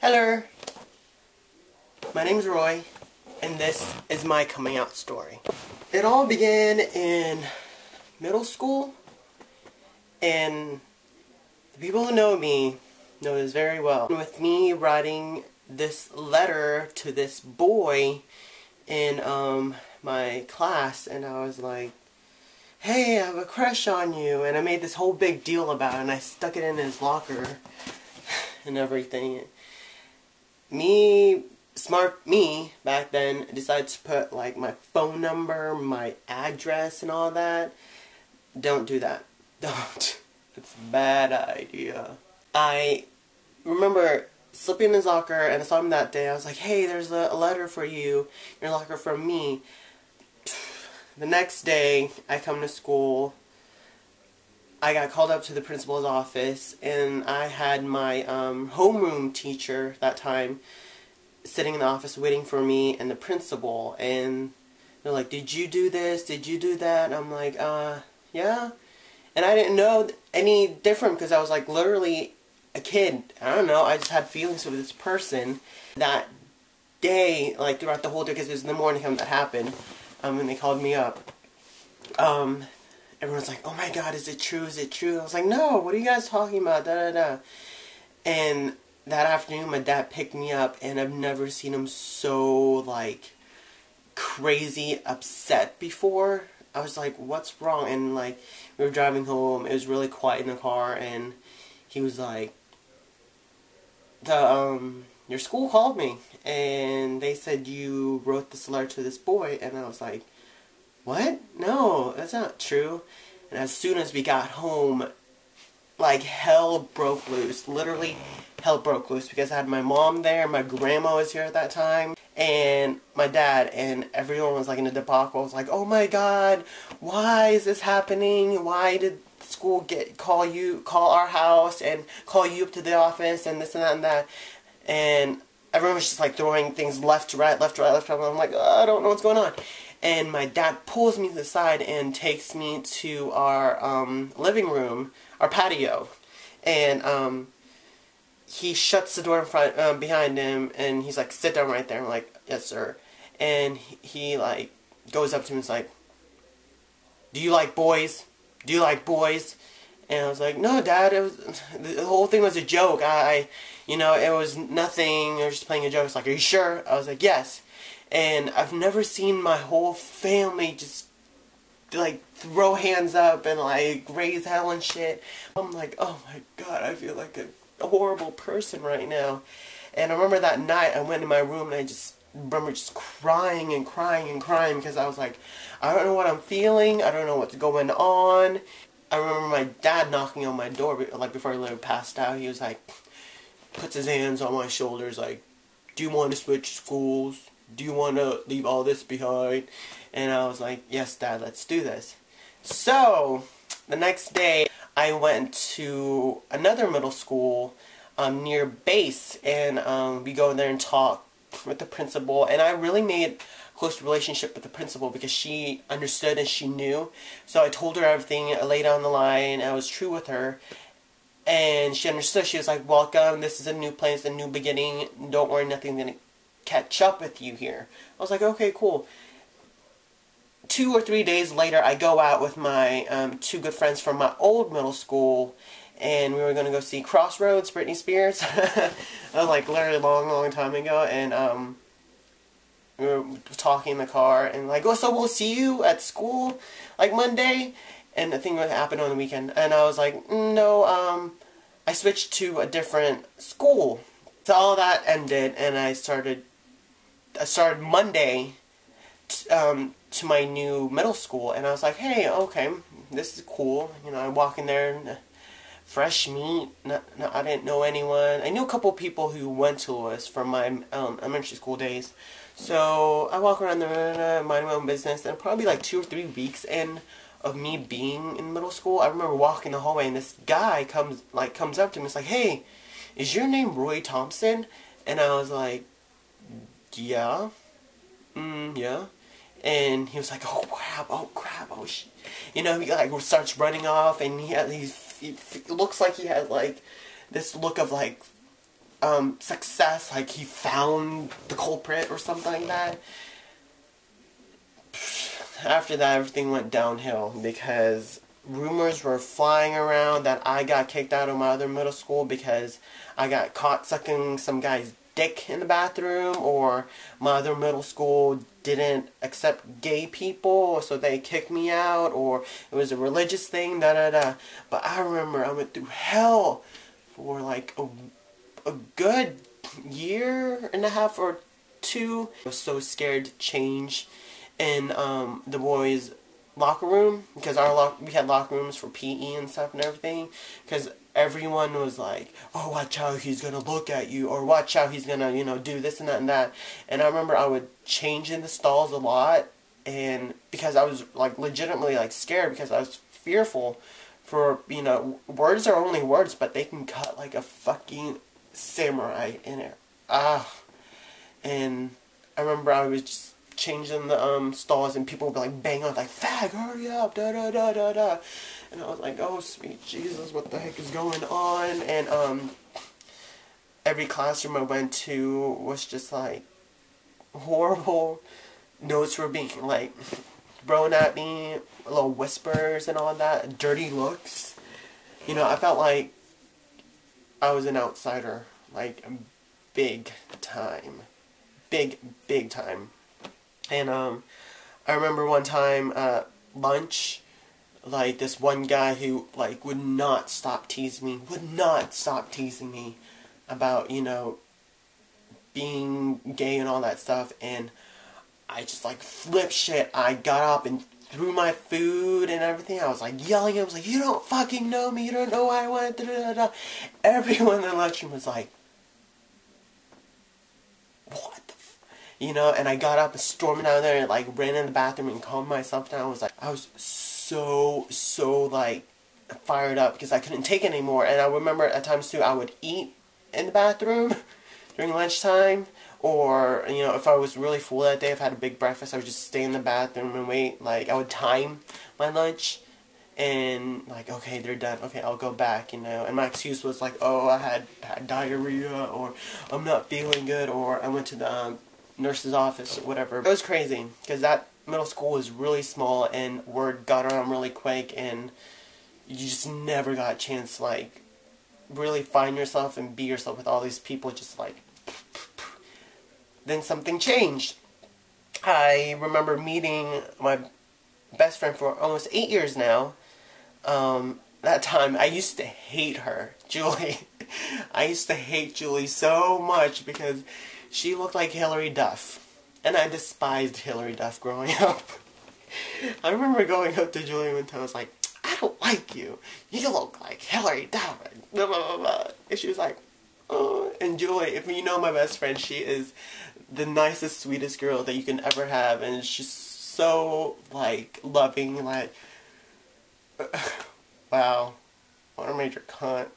Hello, my name's Roy, and this is my coming out story. It all began in middle school, and the people who know me know this very well. With me writing this letter to this boy in my class, and I was like, hey, I have a crush on you, and I made this whole big deal about it, and I stuck it in his locker and everything. Smart me, back then, decided to put, like, my phone number, my address, and all that. Don't do that. Don't. It's a bad idea. I remember slipping in his locker, and I saw him that day. I was like, hey, there's a letter for you in your locker from me. The next day, I come to school. I got called up to the principal's office, and I had my homeroom teacher that time sitting in the office waiting for me and the principal, and they're like, did you do this? Did you do that? And I'm like, yeah. And I didn't know any different because I was like literally a kid. I don't know, I just had feelings for this person. That day, like throughout the whole day, because it was in the morning when that happened, when they called me up, everyone's like, oh my god, is it true? Is it true? I was like, no, what are you guys talking about? Da da da. And that afternoon, my dad picked me up, and I've never seen him so, like, crazy upset before. I was like, what's wrong? And, like, we were driving home. It was really quiet in the car, and he was like, your school called me, and they said you wrote this letter to this boy. And I was like, what? No, that's not true. And as soon as we got home, like, hell broke loose. Literally, hell broke loose, because I had my mom there, my grandma was here at that time, and my dad, and everyone was like in a debacle. I was like, oh my god, why is this happening? Why did school call our house and call you up to the office and this and that and that? And everyone was just like throwing things left to right, left to right, left to right. I'm like, oh, I don't know what's going on. And my dad pulls me to the side and takes me to our living room, our patio, and he shuts the door in front, behind him, and he's like, sit down right there. I'm like, yes, sir. And he like goes up to me and is like, do you like boys? Do you like boys? And I was like, no, Dad, the whole thing was a joke. You know, it was nothing. I was just playing a joke. It's like, are you sure? I was like, yes. And I've never seen my whole family just, like, throw hands up and, like, raise hell and shit. I'm like, oh my god, I feel like a horrible person right now. And I remember that night I went in my room and I just remember just crying and crying and crying because I was like, I don't know what I'm feeling. I don't know what's going on. I remember my dad knocking on my door, like, before he literally passed out. He was like, puts his hands on my shoulders like, do you want to switch schools? Do you want to leave all this behind? And I was like, yes, Dad, let's do this. So, the next day, I went to another middle school near base, and we go in there and talk with the principal, and I really made a close relationship with the principal because she understood and she knew. So I told her everything, I laid on the line, I was true with her, and she understood. She was like, welcome, this is a new place, a new beginning, don't worry, nothing's going to catch up with you here. I was like, okay, cool. 2 or 3 days later, I go out with my two good friends from my old middle school, and we were going to go see Crossroads, Britney Spears. That was like literally a long time ago, and we were talking in the car, and like, oh, so we'll see you at school, like Monday? And the thing would happen on the weekend, and I was like, no, I switched to a different school. So all that ended, and I started Monday to my new middle school, and I was like, hey, okay, this is cool. You know, I walk in there, and fresh meat. I didn't know anyone. I knew a couple people who went to Lewis from my elementary school days. So I walk around there, mind my own business, and probably like 2 or 3 weeks in of me being in middle school, I remember walking the hallway, and this guy comes up to me. It's like, hey, is your name Roy Thompson? And I was like, yeah. Yeah. And he was like, oh crap, oh shit. You know, he like starts running off, and he looks like he has like this look of like success, like he found the culprit or something like that. After that, everything went downhill because rumors were flying around that I got kicked out of my other middle school because I got caught sucking some guy's dick in the bathroom, or my other middle school didn't accept gay people, so they kicked me out, or it was a religious thing, da da da. But I remember I went through hell for like a good year and a half or two. I was so scared to change in the boys' locker room, because we had locker rooms for PE and stuff and everything, because everyone was like, oh, watch out, he's gonna look at you, or watch out, he's gonna, you know, do this and that and that. And I remember I would change in the stalls a lot, and because I was like legitimately like scared, because I was fearful for, you know, words are only words, but they can cut like a fucking samurai in it. And I remember I was just changing the stalls, and people would be like bang on like, fag, hurry up, da da da da da. And I was like, oh sweet Jesus, what the heck is going on? And every classroom I went to was just like horrible. Notes were being like thrown at me, little whispers and all that, dirty looks. You know, I felt like I was an outsider, like big time. Big time. And I remember one time at lunch, like this one guy who like would not stop teasing me about, you know, being gay and all that stuff, and I just like flipped shit. I got up and threw my food and everything. I was like yelling. I was like, you don't fucking know me. You don't know why I want to. Da, da, da. Everyone in the lunchroom was like, what the f-? You know, and I got up and stormed down there and like ran in the bathroom and calmed myself down. I was so like fired up because I couldn't take it anymore. And I remember at times too, I would eat in the bathroom during lunchtime, or, you know, if I was really full that day, if I had a big breakfast, I would just stay in the bathroom and wait. Like, I would time my lunch, and like, okay, they're done, okay, I'll go back, you know. And my excuse was like, oh, I had diarrhea, or I'm not feeling good, or I went to the nurse's office, or whatever. It was crazy, because that middle school was really small, and word got around really quick, and you just never got a chance to, like, really find yourself and be yourself with all these people. Just like, then something changed. I remember meeting my best friend for almost 8 years now. That time, I used to hate her, Julie. I used to hate Julie so much because she looked like Hillary Duff. And I despised Hillary Duff growing up. I remember going up to Julie one time, I was like, I don't like you. You look like Hillary Duff. Blah, blah, blah, blah. And she was like, oh. And Julie, if you know my best friend, she is the nicest, sweetest girl that you can ever have. And she's so, like, loving, like, wow, what a major cunt.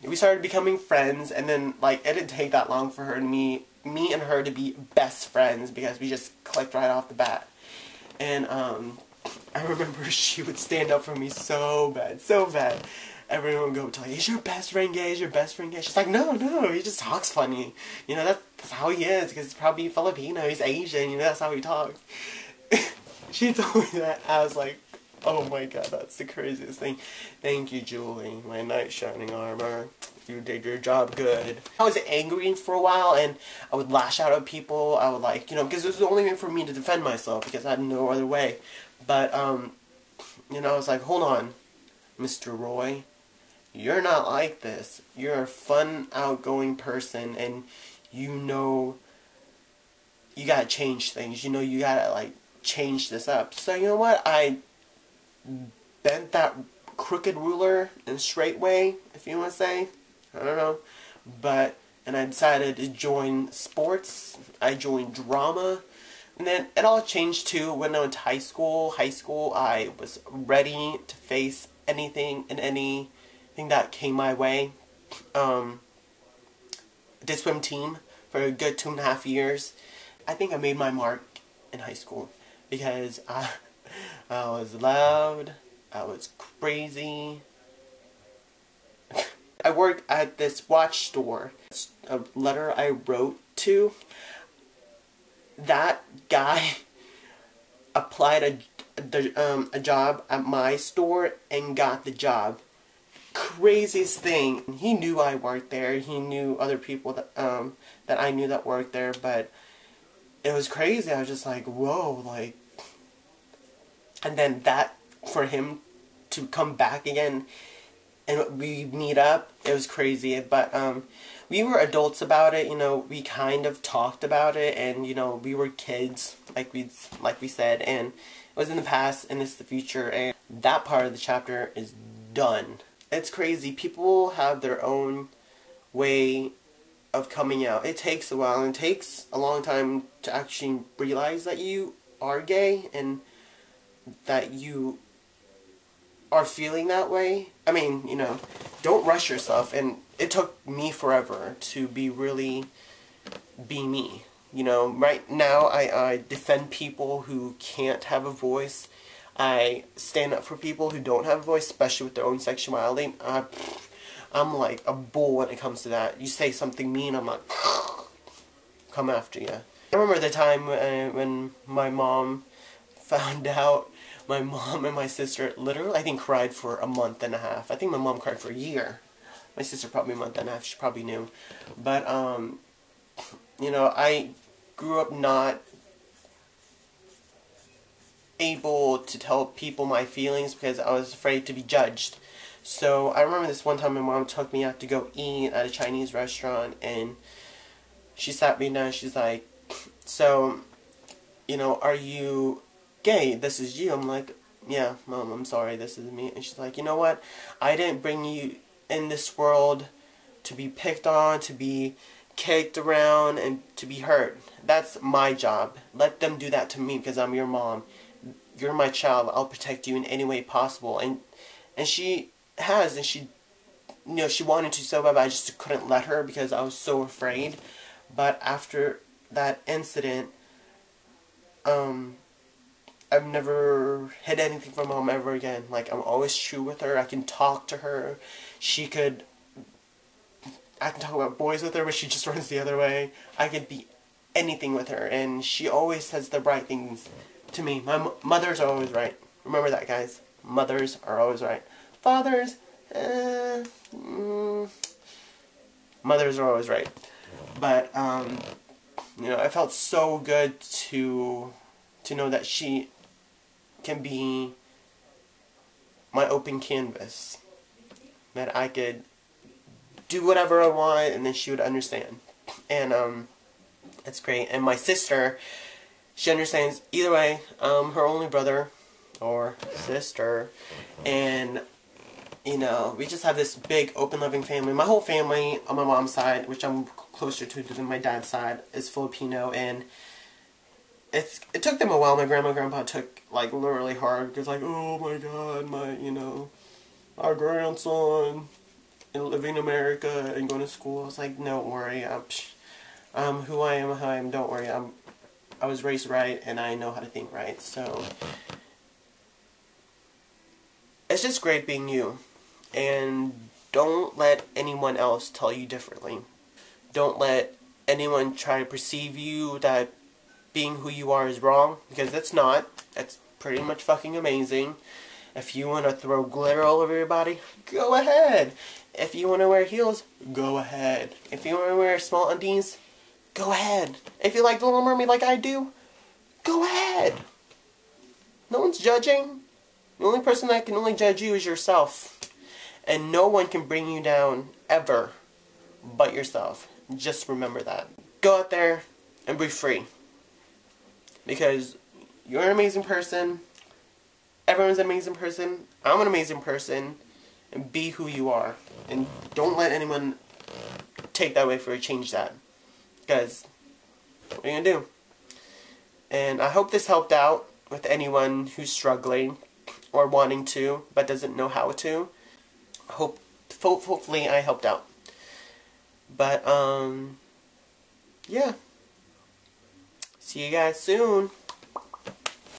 We started becoming friends, and then, like, it didn't take that long for her and me and her to be best friends, because we just clicked right off the bat. And, I remember she would stand up for me so bad, so bad. Everyone would go tell you, is your best friend gay? Is your best friend gay? She's like, no, he just talks funny. You know, that's how he is, because he's probably Filipino, he's Asian, you know, that's how he talks. She told me that. I was like, oh my god, that's the craziest thing. Thank you, Julie, my knight shining armor. You did your job good. I was angry for a while, and I would lash out at people. I would, like, you know, because it was the only way for me to defend myself, because I had no other way. But, you know, I was like, hold on, Mr. Roy. You're not like this. You're a fun, outgoing person, and you know you gotta change things. You know you gotta, like, change this up. So, you know what? I bent that crooked ruler in a straight way, if you want to say. I don't know. But, and I decided to join sports. I joined drama. And then it all changed too when I went to high school. High school, I was ready to face anything and anything that came my way. I did swim team for a good 2.5 years. I think I made my mark in high school because I was loud, I was crazy. I work at this watch store. A letter I wrote to, that guy applied a job at my store and got the job. Craziest thing. He knew I worked there. He knew other people that that I knew that worked there, but it was crazy. I was just like, whoa, like. And then that, for him to come back again and we meet up, it was crazy. But we were adults about it, you know. We kind of talked about it, and you know, we were kids, like we said, and it was in the past and it's the future, and that part of the chapter is done. It's crazy. People have their own way of coming out. It takes a while, and it takes a long time to actually realize that you are gay and that you are feeling that way. I mean, you know, don't rush yourself, and it took me forever to be me. You know, right now I defend people who can't have a voice. I stand up for people who don't have a voice, especially with their own sexuality. I'm like a bull when it comes to that. You say something mean, I'm like, come after you. I remember the time when my mom found out. My mom and my sister literally, I think, cried for a month and a half. I think my mom cried for a year. My sister probably a month and a half. She probably knew. But, you know, I grew up not able to tell people my feelings because I was afraid to be judged. So I remember this one time my mom took me out to go eat at a Chinese restaurant, and she sat me down. She's like, so, you know, are you gay? This is you. I'm like, yeah, Mom, I'm sorry, this is me. And she's like, you know what? I didn't bring you in this world to be picked on, to be kicked around, and to be hurt. That's my job. Let them do that to me because I'm your mom. You're my child. I'll protect you in any way possible. And she has, and she, you know, she wanted to so bad, but I just couldn't let her because I was so afraid. But after that incident, I've never hid anything from Mom ever again. Like, I'm always true with her. I can talk to her. I can talk about boys with her, but she just runs the other way. I could be anything with her, and she always says the right things to me. My mothers are always right. Remember that, guys. Mothers are always right. Fathers, mothers are always right. But, you know, it felt so good to know that she can be my open canvas. That I could do whatever I want, and then she would understand. And, it's great. And my sister, she understands either way. Her only brother, or sister, and, you know, we just have this big, open, loving family. My whole family, on my mom's side, which I'm closer to than my dad's side, is Filipino, and it took them a while. My grandma and grandpa took, like, literally hard, because, like, oh my god, you know, our grandson, and living in America, and going to school. I was like, don't worry, I'm who I am, don't worry, I was raised right, and I know how to think right, so it's just great being you, and don't let anyone else tell you differently. Don't let anyone try to perceive you that being who you are is wrong, because it's not. It's pretty much fucking amazing. If you want to throw glitter all over your body, go ahead. If you want to wear heels, go ahead. If you want to wear small undies, go ahead. If you like The Little Mermaid like I do, go ahead. No one's judging. The only person that can only judge you is yourself. And no one can bring you down, ever, but yourself. Just remember that. Go out there and be free. Because you're an amazing person. Everyone's an amazing person. I'm an amazing person. And be who you are. And don't let anyone take that away for you. Change that. Because, what are you going to do? And I hope this helped out with anyone who's struggling or wanting to, but doesn't know how to. Hopefully I helped out. But, yeah. See you guys soon.